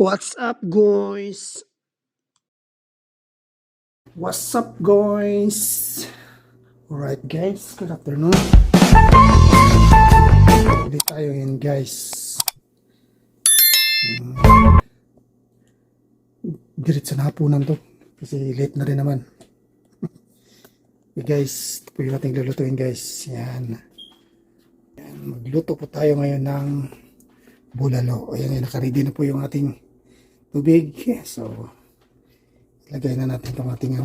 What's up, guys? What's up, guys? Alright, guys. Good afternoon. Ulit tayo ngayon, guys. Diretso na hapunan to. Kasi late na rin naman. Okay, guys. Ito po yung ating lulutuin, guys. Yan. Magluto po tayo ngayon ng bulalo. Ayan, nakaready na po yung ating tubig. So, ilagay na natin itong ating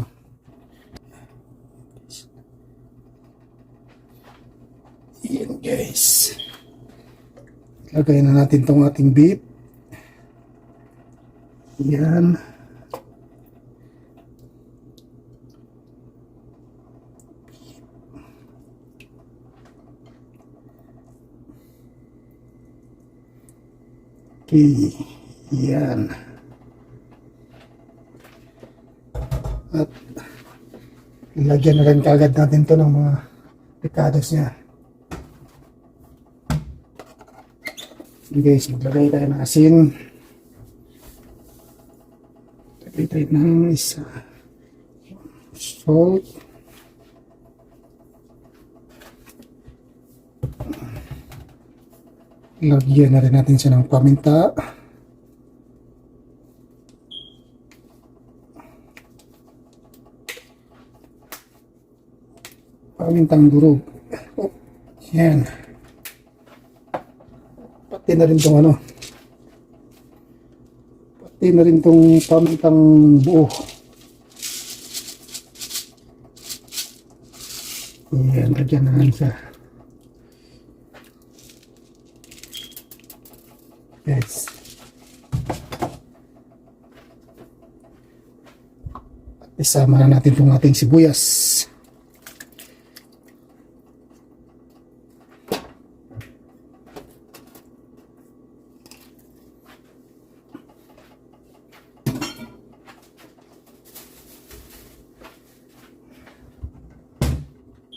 yan, guys. Ilagay na natin itong ating beef. Yan. Okay. Yan. At ilagyan na rin kagad natin to ng mga picados niya. Okay, guys, maglagay tayo ng asin. Maglagay tayo ng isa. Salt. Lagyan na rin natin siya ng paminta. Pamintang durog. Oh, yan. Pati na rin itong Pati na rin itong pamintang buo. Yan, lagyan na lang siya. Yes. At isama na natin itong ating sibuyas.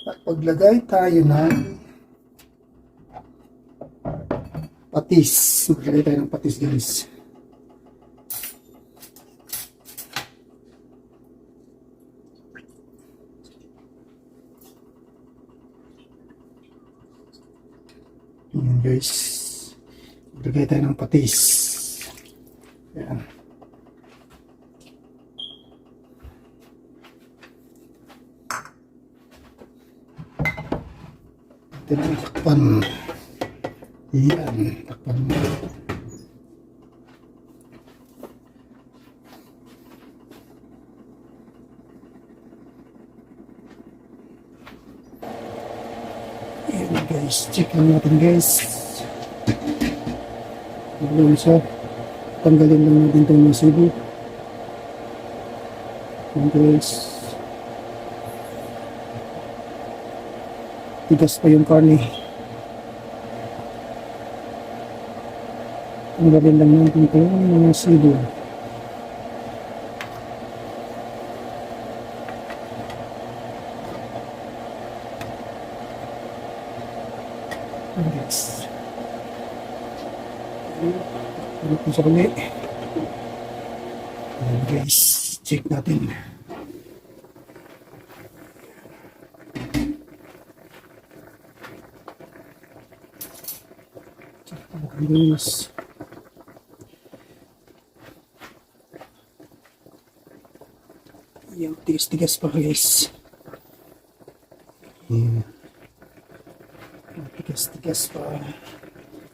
At paglagay tayo ng patis. Maglagay tayo ng patis, guys. Ayan, guys. Maglagay tayo ng patis. Ayan. Ito na yung takpan. Yan, takpan mo. Yan, guys, check lang natin, guys. Magulong siya. Tanggalin lang natin itong masibo. Yan, guys. Tigas pa yung karne. Ang gawin lang natin ito yung mga sibo. Yes. Ulit mo sa kuli. Ayan, guys, check natin. Check natin, guys. Yung tigas-tigas pa, guys. Yeah. Tigas-tigas pa.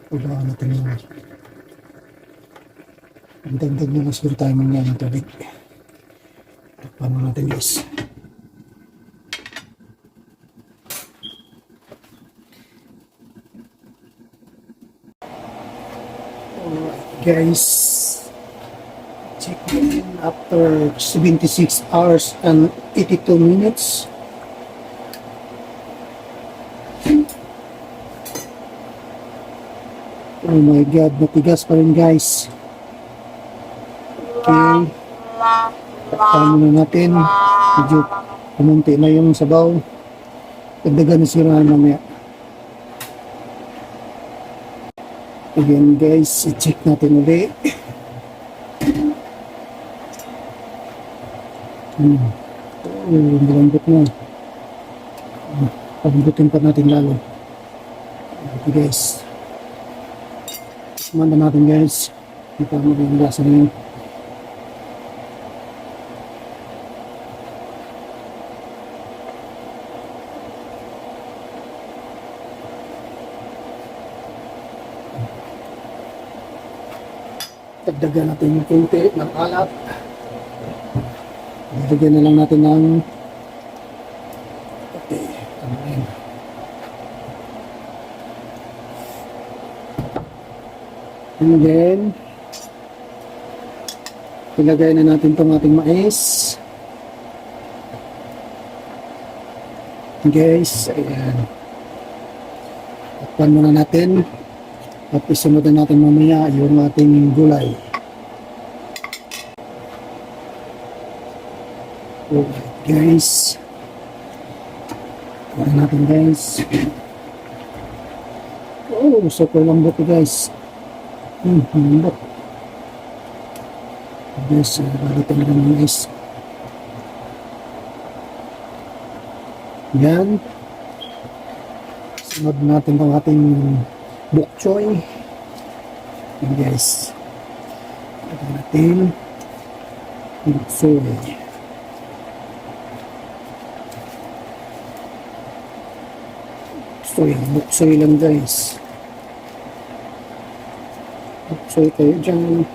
Ulangan natin yun. Dagdag na mas siguro tayo mga ng tubig. Takpan mo natin, guys. Alright, guys. Check in after 76 hours and 82 minutes. Oh my God, matigas pa rin, guys. Okay. Takpan muna natin. Medyo pumunti na yung sabaw. Dagdagan na sila mamaya. Again, guys, i-check natin ulit. Malambot na. Palambutin pa natin lalo. Okay guys. Tikman na natin guys. Kita mo yung lasa na yun. Dagdagan natin yung kunti ng alat. Dagdagan na lang natin ng okay, tama na yun. And then ilagay na natin itong ating mais. Guys, ayan. Takpan muna natin. At isunod na natin mamaya yung ating gulay. Alright guys. Tignan natin guys. Oh, super lambot guys. Lambot. Guys, balitan na naman guys. Yan. Sunod natin ang ating bok choy. Yan guys. Lagyan natin bok choy. Bok choy lang guys. Bok choy kayo dyan.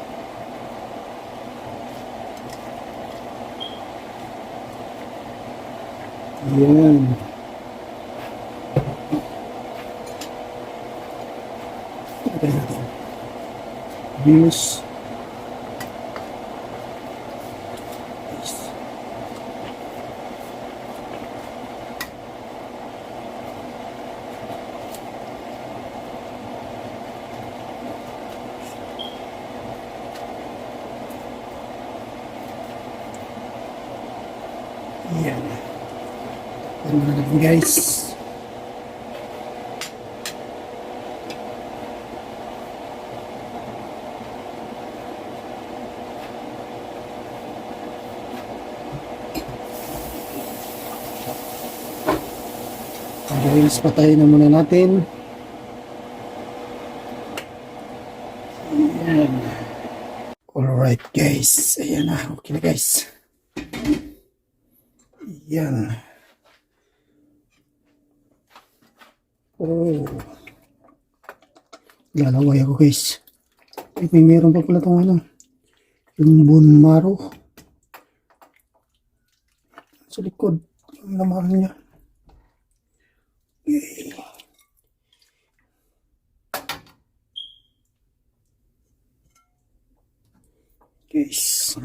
Yan. Lagyan natin. Views. Yan. Yan na natin guys. Guys, patayin na muna natin. Ayan. Alright guys. Ayan na. Okay na guys. Ayan. Oh. Lalaway ako guys. May meron pa pala itong ano. Yung bone marrow. Sa likod. Yung laman niya. Okay. Guys.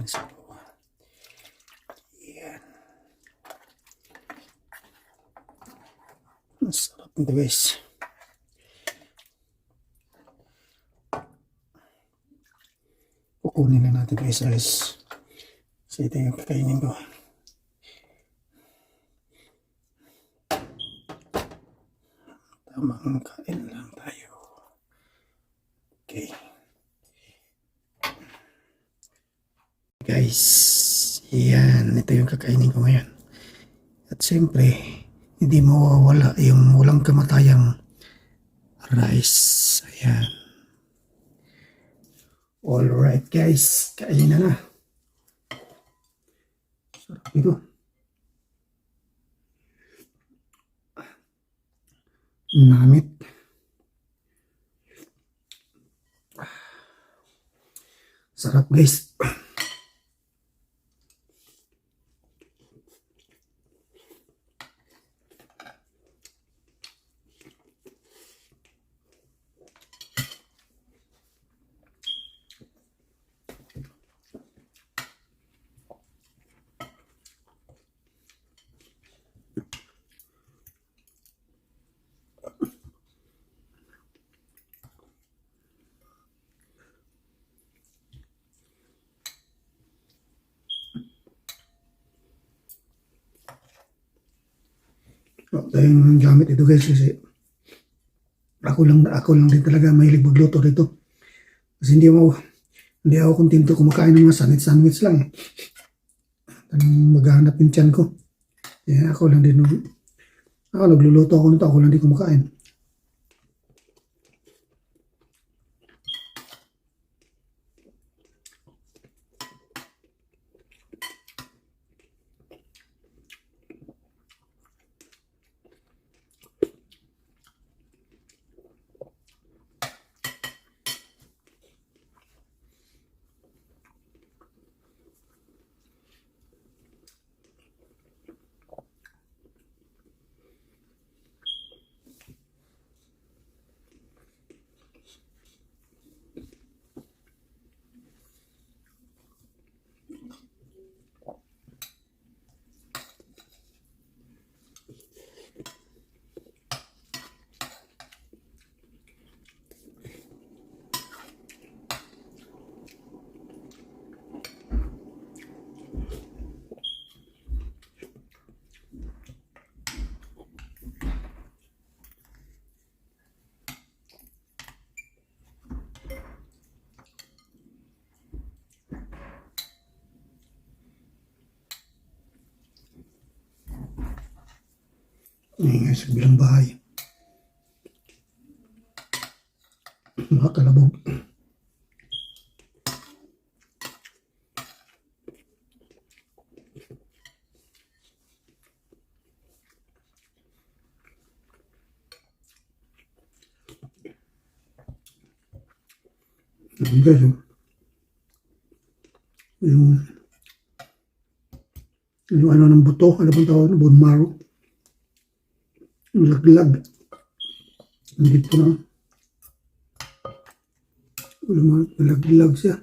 Yan. Masarap nito guys. Kukunin na natin guys. So ito yung kakainin ko. Tamang kain lang tayo. Okay. Guys, yan. Ito yung kakainin ko ngayon. At siyempre, hindi mawawala yung walang kamatayang rice. Ayan. Alright guys, kainin na. Sarap ito. Namit. Sarap guys. Tayong gamit ito guys kasi ako lang din talaga mahilig magluto dito. Kasi hindi ako kontento kumakain ng mga sandwich lang eh. Anong maghahanap yung tiyan ko. Kaya ako lang din, ako nagluluto ako nito, ako lang din kumakain. Ngayon sa bilang bahay. Mga kalabog. Ayan guys, yung ano ng buto, ano bang tawag, bone marrow. Laglag. Hindi po na. Laglag siya.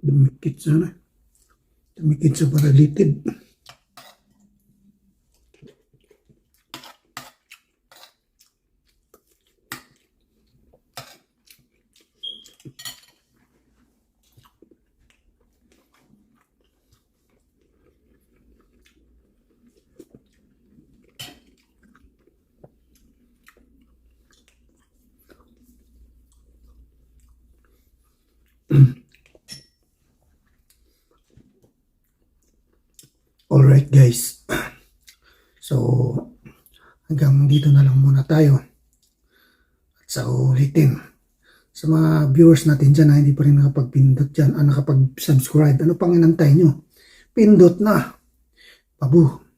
Dumikit sana. Dumikit sa paralitid. Alright guys, so hanggang dito na lang muna tayo. At sa ulitin, sa mga viewers natin dyan na hindi pa rin nakapagpindot dyan, nakapag-subscribe, ano pang inantay nyo? Pindot na! Babu!